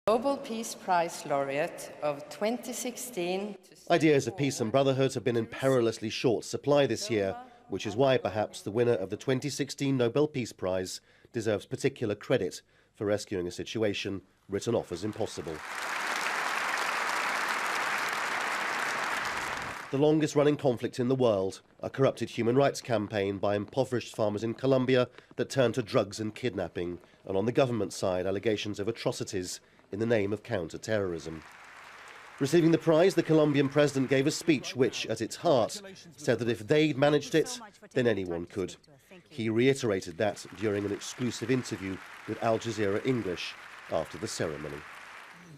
Nobel Peace Prize laureate of 2016. Ideas of peace and brotherhood have been in perilously short supply this year, which is why perhaps the winner of the 2016 Nobel Peace Prize deserves particular credit for rescuing a situation written off as impossible. The longest-running conflict in the world, a corrupted human rights campaign by impoverished farmers in Colombia that turned to drugs and kidnapping, and on the government side, allegations of atrocities in the name of counter-terrorism. Receiving the prize, the Colombian president gave a speech which, at its heart, said that if they'd managed it, then anyone could. He reiterated that during an exclusive interview with Al Jazeera English after the ceremony.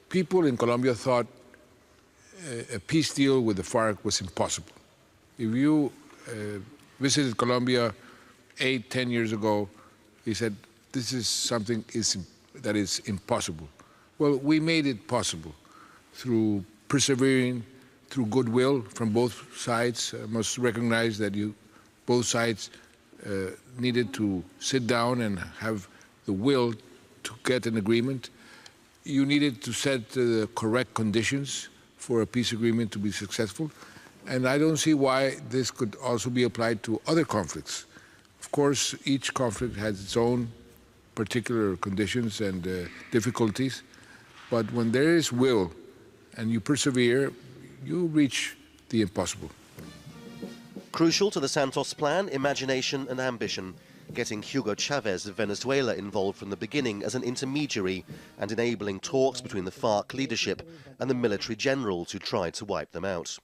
People in Colombia thought a peace deal with the FARC was impossible. If you visited Colombia 8-10 years ago, he said, this is something that is impossible. Well, we made it possible through persevering, through goodwill from both sides. I must recognize that both sides needed to sit down and have the will to get an agreement. You needed to set the correct conditions for a peace agreement to be successful. And I don't see why this could also be applied to other conflicts. Of course, each conflict has its own particular conditions and difficulties. But when there is will and you persevere, you reach the impossible. Crucial to the Santos plan, imagination and ambition, getting Hugo Chavez of Venezuela involved from the beginning as an intermediary and enabling talks between the FARC leadership and the military generals who tried to wipe them out.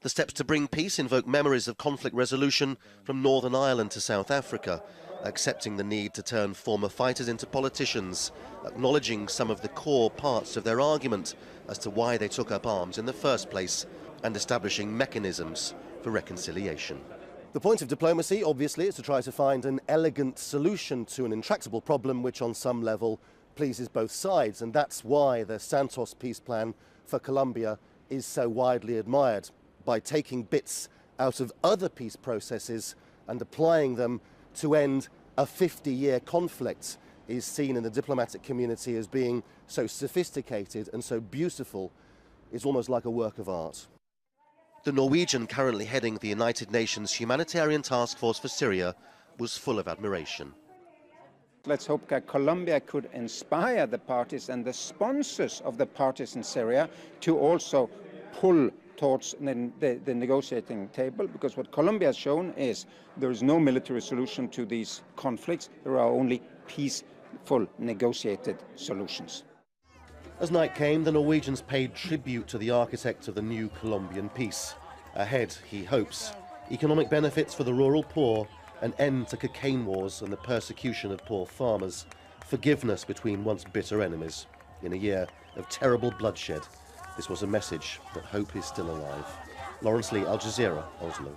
The steps to bring peace invoke memories of conflict resolution from Northern Ireland to South Africa, accepting the need to turn former fighters into politicians, acknowledging some of the core parts of their argument as to why they took up arms in the first place, and establishing mechanisms for reconciliation. The point of diplomacy, obviously, is to try to find an elegant solution to an intractable problem which on some level pleases both sides, and that's why the Santos peace plan for Colombia is so widely admired, by taking bits out of other peace processes and applying them to end a 50-year conflict is seen in the diplomatic community as being so sophisticated and so beautiful. It's almost like a work of art. The Norwegian currently heading the United Nations Humanitarian Task Force for Syria was full of admiration. Let's hope that Colombia could inspire the parties and the sponsors of the parties in Syria to also pull towards the negotiating table, because what Colombia has shown is there is no military solution to these conflicts. There are only peaceful negotiated solutions. As night came, the Norwegians paid tribute to the architect of the new Colombian peace. Ahead, he hopes, economic benefits for the rural poor, an end to cocaine wars and the persecution of poor farmers, forgiveness between once bitter enemies. In a year of terrible bloodshed, this was a message that hope is still alive. Lawrence Lee, Al Jazeera, Oslo.